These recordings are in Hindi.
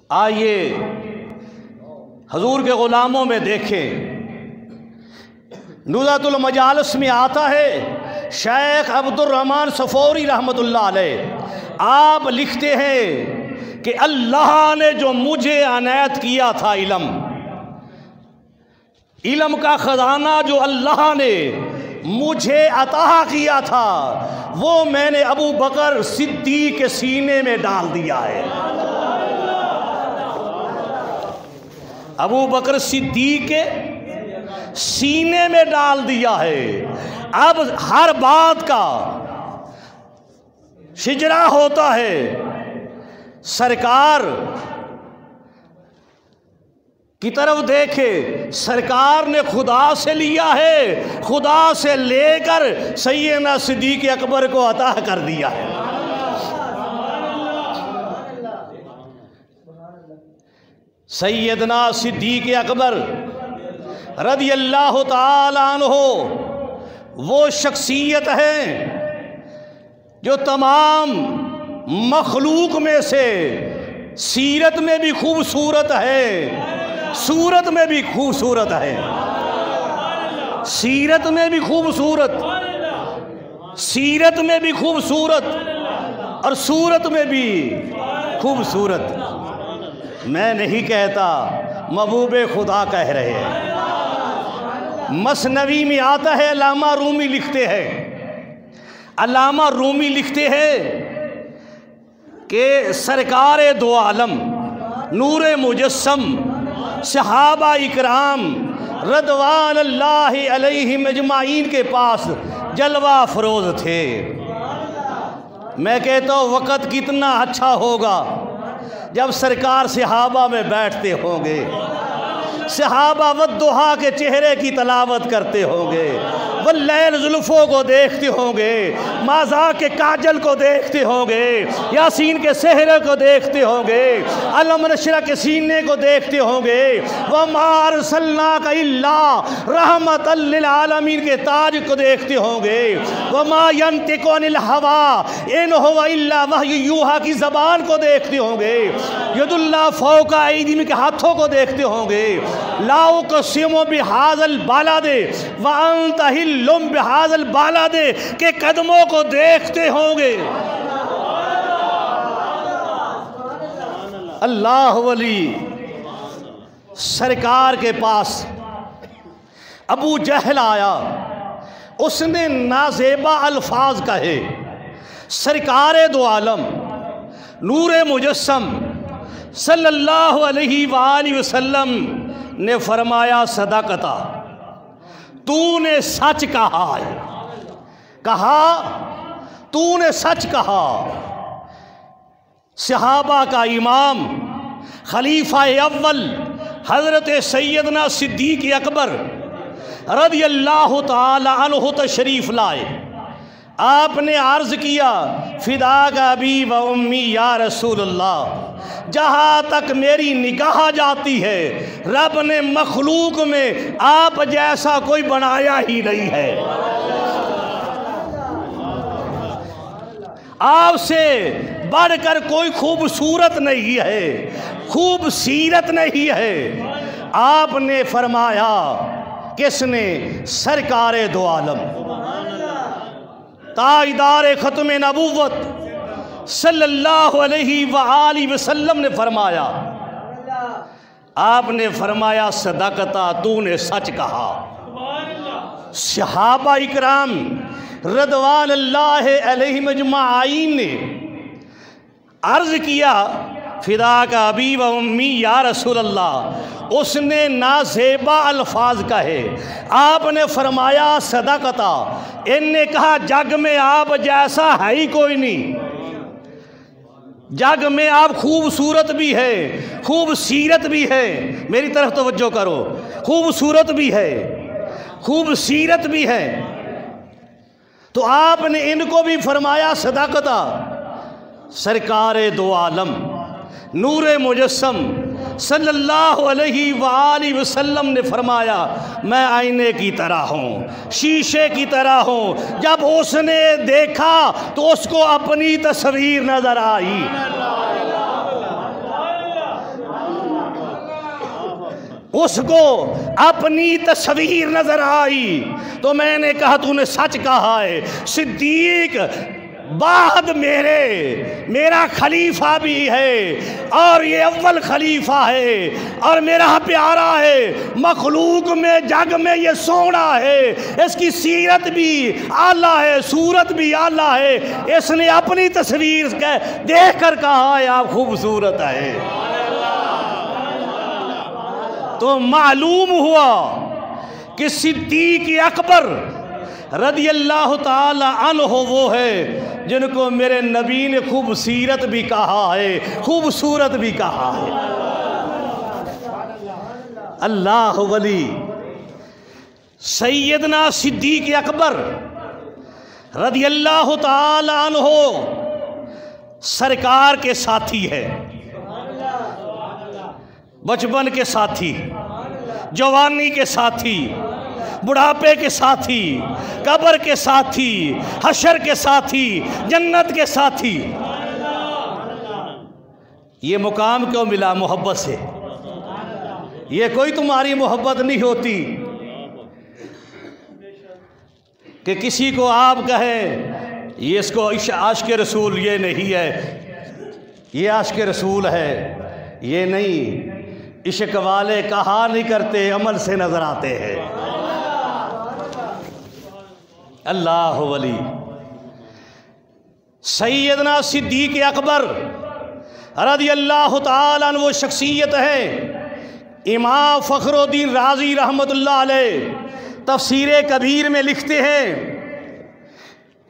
आइए हजूर के ग़ुलामों में देखें, नुज़ातुल मजालिस में आता है शेख अब्दुर्रहमान सफ़ौरी रहमतुल्लाह अलैह, आप लिखते हैं कि अल्लाह ने जो मुझे अनायत किया था इल्म का ख़जाना जो अल्लाह ने मुझे अता किया था वो मैंने अबू बकर सिद्दीक़ के सीने में डाल दिया है। अबू बकर सिद्दीक़ के सीने में डाल दिया है। अब हर बात का शिजरा होता है। सरकार की तरफ देखे, सरकार ने खुदा से लिया है, खुदा से लेकर सैयदना सिद्दीक़ अकबर को अता कर दिया है। सैयदना सिद्दीक़ अकबर रज़ियल्लाहु ताला अन्हु वो शख्सियत है जो तमाम मखलूक में से सीरत में भी खूबसूरत है, सूरत में भी खूबसूरत है। सीरत में भी खूबसूरत, सीरत में भी खूबसूरत और सूरत में भी खूबसूरत। मैं नहीं कहता, महबूबे खुदा कह रहे हैं। मसनवी में आता है, अल्लामा रूमी लिखते हैं, अल्लामा रूमी लिखते हैं कि सरकारे दो आलम नूरे मुजस्सम सहाबा इकराम रदवान अल्लाह अलैहिम अजमाइन के पास जलवा फरोज थे। मैं कहता हूँ वक़्त कितना अच्छा होगा जब सरकार सहाबा में बैठते होंगे, सहाबा वद्दुहा के चेहरे की तलावत करते होंगे, वल्लैल जुल्फ़ों को देखते होंगे, माज़ा के काजल को देखते होंगे, यासीन के सेहरे को देखते होंगे, अलम नशरा के सीने को देखते होंगे, वमा अरसलनाका इल्ला रहमतल लिल आलमीन के ताज को देखते होंगे, वमा यंतिकु अनिल हवा इन हुवा इल्ला वह्यु यूहा की ज़बान को देखते होंगे, यदुल्लाह फौका ऐदीहिम के हाथों को देखते होंगे, लाओ कस्मो बिहाज़ल बालादे व अंत हिल्लुम बिहाज़ल बालादे के कदमों को देखते होंगे। अल्लाह वली सरकार के पास अबू जहल आया, उसने नाज़ेबा अल्फाज कहे। सरकारे दो आलम नूरे मुजस्सम सल्लल्लाहु अलैहि वसल्लम ने फरमाया सदाकता, तूने सच कहा है, कहा तूने सच कहा। सहाबा का इमाम खलीफा अव्वल हज़रत सैयदना सिद्दीक़ अकबर रज़ियल्लाहु ताला अन्हु तशरीफ़ लाए। आपने अर्ज़ किया फ़िदा का अबी व उम्मी या रसूलल्लाह, जहाँ तक मेरी निगाह जाती है रब ने मखलूक में आप जैसा कोई बनाया ही नहीं है। आपसे बढ़कर कोई खूबसूरत नहीं है, खूब सीरत नहीं है। आपने फरमाया, किसने? सरकारे दो आलम ताजदार ख़त्म नबूवत सल्लल्लाहु अलैहि वसल्लम ने फरमाया। आपने फरमाया सदाकता, तूने सच कहा। सहाबा इकराम रज़वान अल्लाह अलैहिम अजमाइन ने अर्ज़ किया फ़िदा का अबी व उम्मी या रसूल अल्लाह। उसने नाज़ेबा अल्फाज कहे। आपने फरमाया सदाकता, इनने कहा जग में आप जैसा है ही कोई नहीं, जग में आप खूबसूरत भी है, खूब सीरत भी है। मेरी तरफ तवज्जो करो, खूबसूरत भी है, खूब सीरत भी है। तो आपने इनको भी फरमाया सदाकता। सरकारे दो आलम नूरे मुजस्सम सल्लल्लाहु अलैहि वसल्लम ने फरमाया, मैं आईने की तरह हूँ, शीशे की तरह हूँ। जब उसने देखा तो उसको अपनी तस्वीर नजर आई। उसको अपनी तस्वीर नजर आई तो मैंने कहा तूने सच कहा है। सिद्दीक बाद मेरा खलीफा भी है और ये अव्वल खलीफा है और मेरा प्यारा है, मखलूक में जग में ये सोना है, इसकी सीरत भी आला है, सूरत भी आला है। इसने अपनी तस्वीर देख कर कहा है आप खूबसूरत है। तो मालूम हुआ कि सिद्दीक अकबर रदी अल्लाह ताला अन्हु वो है जिनको मेरे नबी ने खूबसूरत भी कहा है, खूबसूरत भी कहा है। अल्लाह वली सैयदना सिद्दीक अकबर रदी अल्लाह ताला अन्हु सरकार के साथी है, बचपन के साथी, जवानी के साथी, बुढ़ापे के साथी, कब्र के साथी, हशर के साथी, जन्नत के साथी। ये मुकाम क्यों मिला? मोहब्बत से। ये कोई तुम्हारी मोहब्बत नहीं होती कि किसी को आप कहें ये इसको आशिक रसूल, ये नहीं है, ये आशिक रसूल है, ये नहीं। इश्क वाले कहा नहीं करते, अमल से नजर आते हैं। अल्लाह वली सैयदना सिद्दीक अकबर रज़ी अल्लाह ताला अन्हु वो शख्सियत है। इमाम फ़खरुद्दीन राज़ी रहमतुल्लाह अलैह तफ़सीर कबीर में लिखते हैं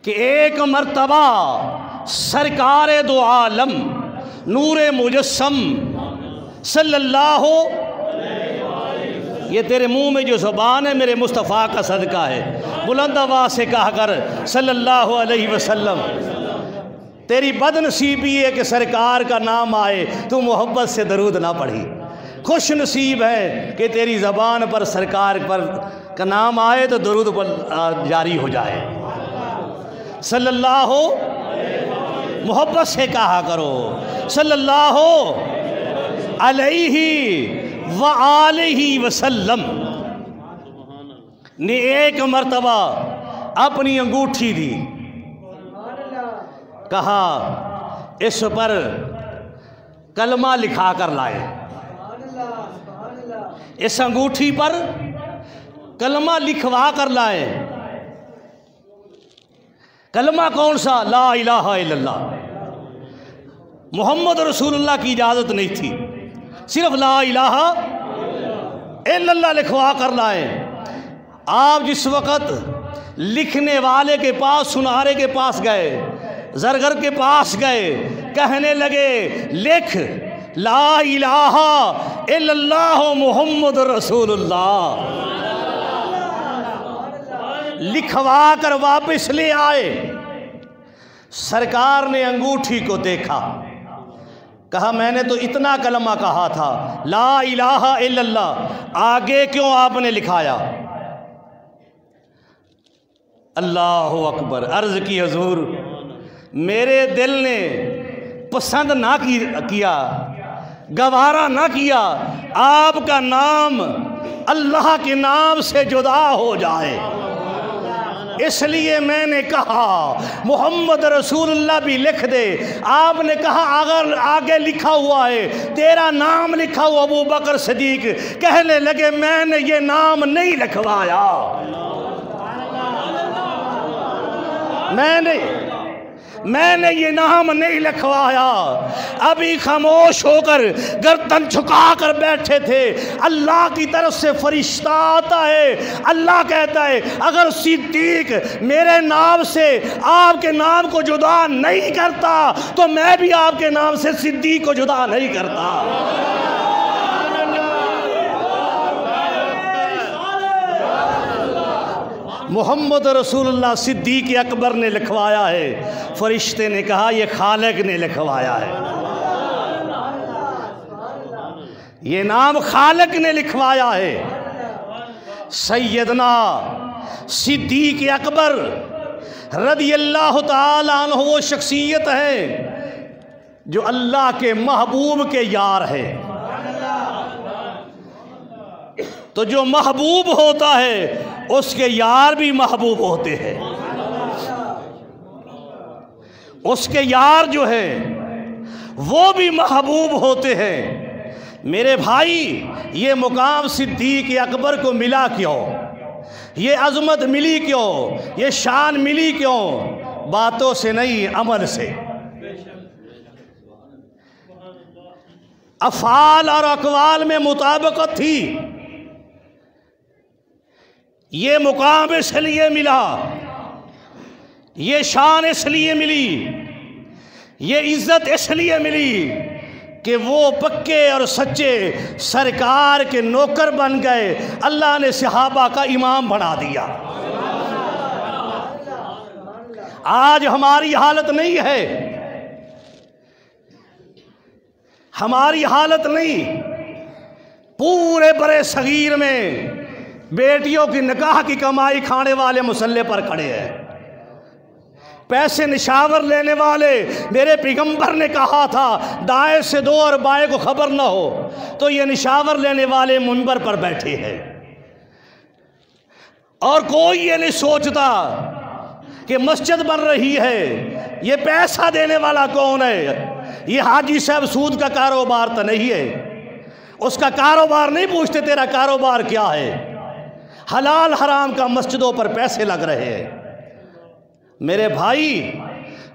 कि एक मर्तबा सरकार दो आलम नूरे मुजस्सम सल्लल्लाहु, ये तेरे मुंह में जो ज़बान है मेरे मुस्तफ़ा का सदका है, बुलंद आवाज़ से कहा कर सल्लल्लाहु अलैहि वसल्लम। तेरी बदनसीबी है कि सरकार का नाम आए तू मोहब्बत से दरूद ना पढ़ी। खुश नसीब है कि तेरी ज़बान पर सरकार पर का नाम आए तो दरूद पर जारी हो जाए। सल्लल्लाहु, मोहब्बत से कहा करो सल्लल्लाहु अलैहि व आलिहि वसल्लम। ने एक मर्तबा अपनी अंगूठी दी, कहा इस पर कलमा लिखा कर लाए। इस अंगूठी पर कलमा लिखवा कर लाए। कलमा कौन सा? ला इलाहा इल्लल्लाह, मोहम्मद रसूलुल्लाह की इजाज़त नहीं थी, सिर्फ ला इलाहा इल्लल्लाह लिखवा कर लाए। आप जिस वक़्त लिखने वाले के पास, सुनारे के पास गए, ज़रगर के पास गए, कहने लगे लिख ला इलाहा इल्लल्लाह मुहम्मद रसूलुल्लाह, लिखवा कर वापस ले आए। सरकार ने अंगूठी को देखा, कहा मैंने तो इतना कलमा कहा था ला इलाहा इल्लल्लाह, आगे क्यों आपने लिखाया? अल्लाहु अकबर। अर्ज़ की हुज़ूर, मेरे दिल ने पसंद ना किया, गवारा ना किया आपका नाम अल्लाह के नाम से जुदा हो जाए, इसलिए मैंने कहा मोहम्मद रसूलुल्लाह भी लिख दे। आपने कहा अगर आगे लिखा हुआ है तेरा नाम लिखा हुआ अबू बकर सिद्दीक, कहने लगे मैंने ये नाम नहीं लिखवाया, मैंने ये नाम नहीं लिखवाया। अभी खामोश होकर गर्दन झुका कर बैठे थे। अल्लाह की तरफ से फरिश्ता आता है, अल्लाह कहता है अगर सिद्दीक मेरे नाम से आपके नाम को जुदा नहीं करता तो मैं भी आपके नाम से सिद्दीक को जुदा नहीं करता। मोहम्मद रसूलुल्लाह सिद्दीक अकबर ने लिखवाया है। फरिश्ते ने कहा ये खालिक ने लिखवाया है, ये नाम खालिक ने लिखवाया है। सैयदना सिद्दीक अकबर रज़ी अल्लाह ताला अन्हु वो शख्सियत है जो अल्लाह के महबूब के यार है। तो जो महबूब होता है उसके यार भी महबूब होते हैं। उसके यार जो है वो भी महबूब होते हैं। मेरे भाई, ये मुकाम सिद्दीक़ अकबर को मिला क्यों? ये अज़मत मिली क्यों? ये शान मिली क्यों? बातों से नहीं, अमल से। अफ़ाल और अक़वाल में मुताबिकत थी। ये मुकाम इसलिए मिला, ये शान इसलिए मिली, ये इज़्ज़त इसलिए मिली कि वो पक्के और सच्चे सरकार के नौकर बन गए। अल्लाह ने सहाबा का इमाम बना दिया। आज हमारी हालत नहीं है, हमारी हालत नहीं। पूरे बड़े सगीर में बेटियों की निकाह की कमाई खाने वाले मुसल्ले पर खड़े हैं। पैसे निशावर लेने वाले, मेरे पैगंबर ने कहा था दाएं से दो और बाएं को खबर ना हो, तो ये निशावर लेने वाले मुंबर पर बैठे हैं। और कोई ये नहीं सोचता कि मस्जिद बन रही है, ये पैसा देने वाला कौन है? ये हाजी साहब सूद का कारोबार तो नहीं है। उसका कारोबार नहीं पूछते तेरा कारोबार क्या है। हलाल हराम का मस्जिदों पर पैसे लग रहे हैं। मेरे भाई,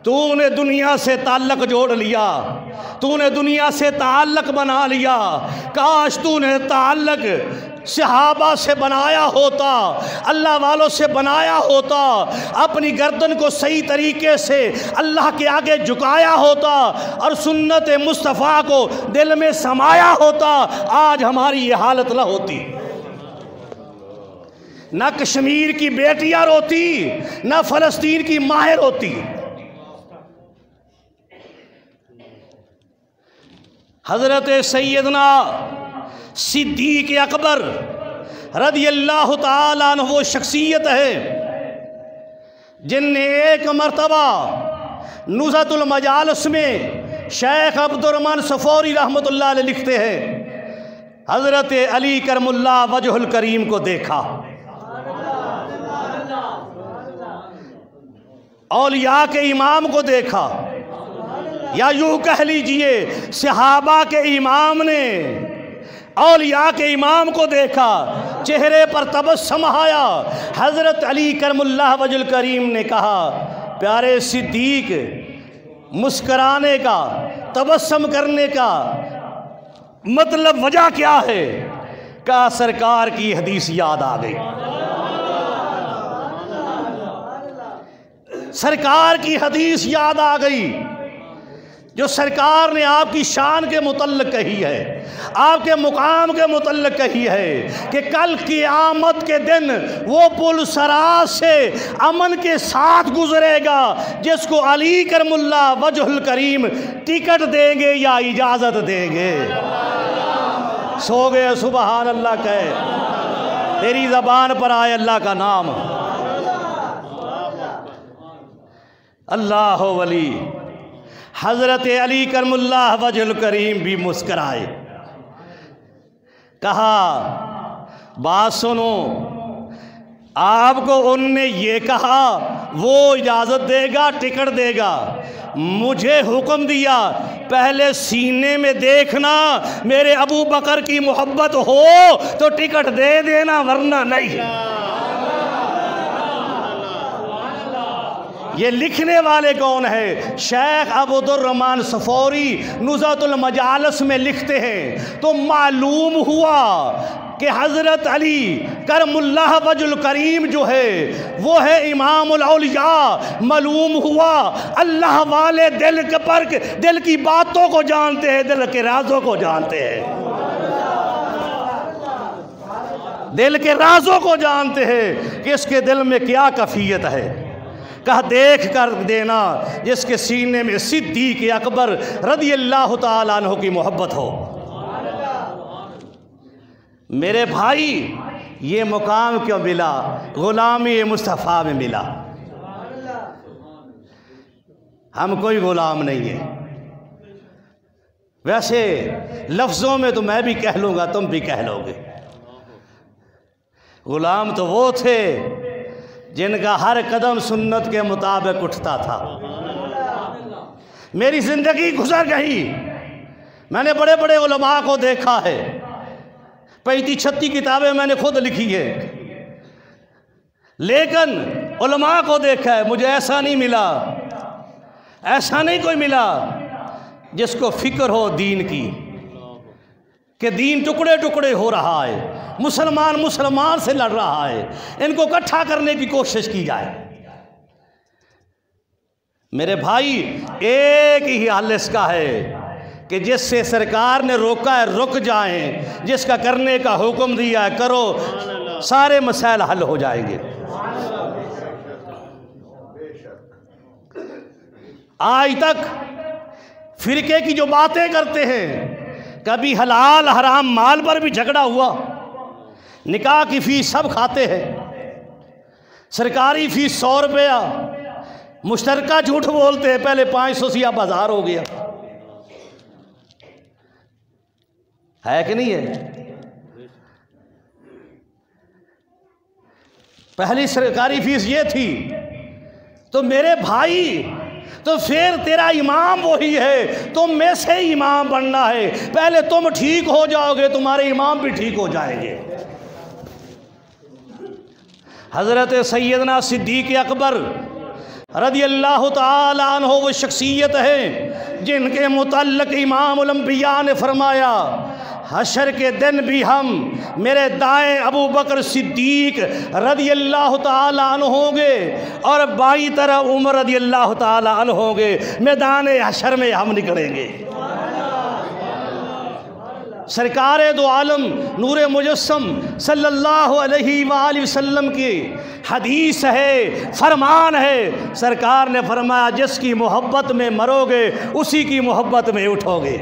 तूने दुनिया से ताल्लुक़ जोड़ लिया, तूने दुनिया से ताल्लुक़ बना लिया। काश तूने ताल्लुक़ सहाबा से बनाया होता, अल्लाह वालों से बनाया होता, अपनी गर्दन को सही तरीके से अल्लाह के आगे झुकाया होता और सुन्नत मुस्तफ़ा को दिल में समाया होता, आज हमारी ये हालत न होती। ना कश्मीर की बेटियां रोती, ना फ़लस्तीन की माहें रोती। हज़रत सैयदना सिद्दीक़ अकबर रज़ियल्लाहु ताला अन्हु वो शख्सियत है जिनने एक मरतबा नुज़हतुल मजालिस में शेख अब्दुर्रहमान सफ़ौरी रहमतुल्लाह अलैह लिखते हैं, हज़रत अली करमुल्लाह वजहुल करीम को देखा, औलिया के इमाम को देखा, या यूँ कह लीजिए सहाबा के इमाम ने औलिया के इमाम को देखा, चेहरे पर तबस्सुम आया। हज़रत अली करमुल्लाह वजहुल करीम ने कहा, प्यारे सिद्दीक़, मुस्कराने का, तबस्सुम करने का मतलब वजह क्या है? कहा सरकार की हदीस याद आ गई। सरकार की हदीस याद आ गई जो सरकार ने आपकी शान के मुतल्लिक़ कही है, आपके मुकाम के मुतल्लिक़ कही है कि कल क़यामत के दिन वो पुल सराज से अमन के साथ गुजरेगा जिसको अली करमुल्लाह वजहुल करीम टिकट देंगे या इजाज़त देंगे। सो गए सुबहान अल्लाह कहे, तेरी ज़बान पर आए अल्लाह का नाम। अल्लाह वली हज़रत अली करमुल्लाह वजहुल करीम भी मुस्कराए। कहा, बात सुनो, आपको उनने ये कहा वो इजाज़त देगा, टिकट देगा, मुझे हुक्म दिया पहले सीने में देखना, मेरे अबू बकर की मोहब्बत हो तो टिकट दे देना, वरना नहीं। ये लिखने वाले कौन है? शेख अब्दुर्रहमान सफ़ौरी नुज़हतुल मजालिस में लिखते हैं। तो मालूम हुआ कि हज़रत अली करमुल्लाह वजहुल करीम जो है वो है इमामुल औलिया। मालूम हुआ अल्लाह वाले दिल की बातों को जानते हैं, दिल के राज़ों को जानते हैं, दिल के राज़ों को जानते हैं कि इसके दिल में क्या कैफियत है। कहा, देख कर देना जिसके सीने में सिद्दीक़ अकबर रज़ियल्लाहु ताला अन्हु की मोहब्बत हो। मेरे भाई, ये मुकाम क्यों मिला? ग़ुलामी मुस्तफ़ा में मिला। हम कोई ग़ुलाम नहीं है। वैसे लफ्ज़ों में तो मैं भी कह लूँगा, तुम भी कह लोगे, ग़ुलाम तो वो थे जिनका हर कदम सुन्नत के मुताबिक उठता था। मेरी ज़िंदगी गुजर गई, मैंने बड़े बड़े उलमा को देखा है, 35-36 किताबें मैंने खुद लिखी है, लेकिन उलमा को देखा है, मुझे ऐसा नहीं मिला, ऐसा नहीं कोई मिला जिसको फ़िक्र हो दीन की, कि दीन टुकड़े टुकड़े हो रहा है, मुसलमान मुसलमान से लड़ रहा है, इनको इकट्ठा करने की कोशिश की जाए। मेरे भाई, एक ही हल इसका है कि जिससे सरकार ने रोका है रुक जाएं, जिसका करने का हुक्म दिया है करो, सारे मसाइल हल हो जाएंगे। आज तक फिरके की जो बातें करते हैं, कभी हलाल हराम माल पर भी झगड़ा हुआ, निकाह की फीस सब खाते हैं, सरकारी फीस 100 रुपया, मुश्तरका झूठ बोलते हैं, पहले 500 से अब 1000 हो गया, है कि नहीं है? पहली सरकारी फीस ये थी। तो मेरे भाई, तो फिर तेरा इमाम वही है, तुम में से इमाम बनना है, पहले तुम ठीक हो जाओगे, तुम्हारे इमाम भी ठीक हो जाएंगे। हज़रत सैयदना सिद्दीक़ अकबर रज़ी अल्लाह ताला अन्हु वो शख्सियत है जिनके मुतल्लिक़ इमामुल अंबिया ने फरमाया, हशर के दिन भी हम मेरे दाएं अबू बकर सिद्दीक रज़ी अल्लाह ताला अन्हु होंगे और बाईं तरफ उमर रज़ी अल्लाह ताला अन्हु होंगे, मैदान हशर में हम निकलेंगे। सरकार दो आलम नूर मुजस्सम सल्लल्लाहु अलैहि वसल्लम की हदीस है, फरमान है, सरकार ने फरमाया जिसकी मोहब्बत में मरोगे उसी की मोहब्बत में उठोगे।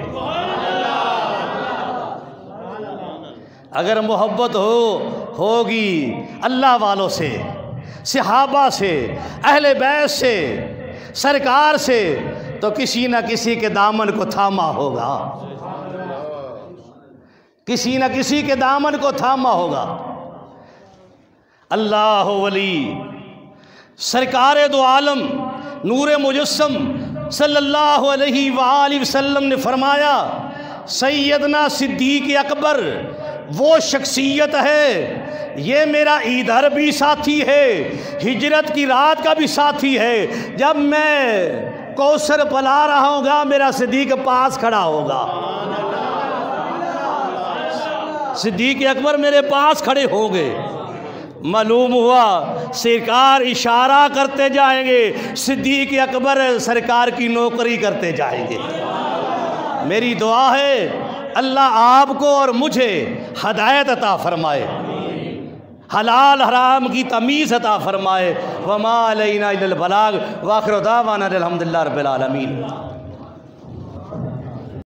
अगर मोहब्बत होगी अल्लाह वालों से, सहाबा से, अहले बैत से, सरकार से, तो किसी न किसी के दामन को थामा होगा, किसी न किसी के दामन को थामा होगा। अल्लाह वली सरकार दो आलम नूर मुजस्सम सल्लल्लाहु अलैहि वसल्लम ने फरमाया, सैयदना सिद्दीक़ अकबर वो शख्सियत है, ये मेरा इधर भी साथी है, हिजरत की रात का भी साथी है। जब मैं कौसर पला रहा होगा मेरा सिद्दीक़ पास खड़ा होगा, सिद्दीक़ अकबर मेरे पास खड़े होंगे। मालूम हुआ सरकार इशारा करते जाएंगे, सिद्दीक़ अकबर सरकार की नौकरी करते जाएंगे। मेरी दुआ है अल्लाह आपको और मुझे हदायत अता फरमाए, हलाल हराम की तमीज़ अता फरमाए। वमा अलैना इल्लल बलाग व आखिरु दावाना अल्हम्दुलिल्लाहि रब्बिल आलमीन।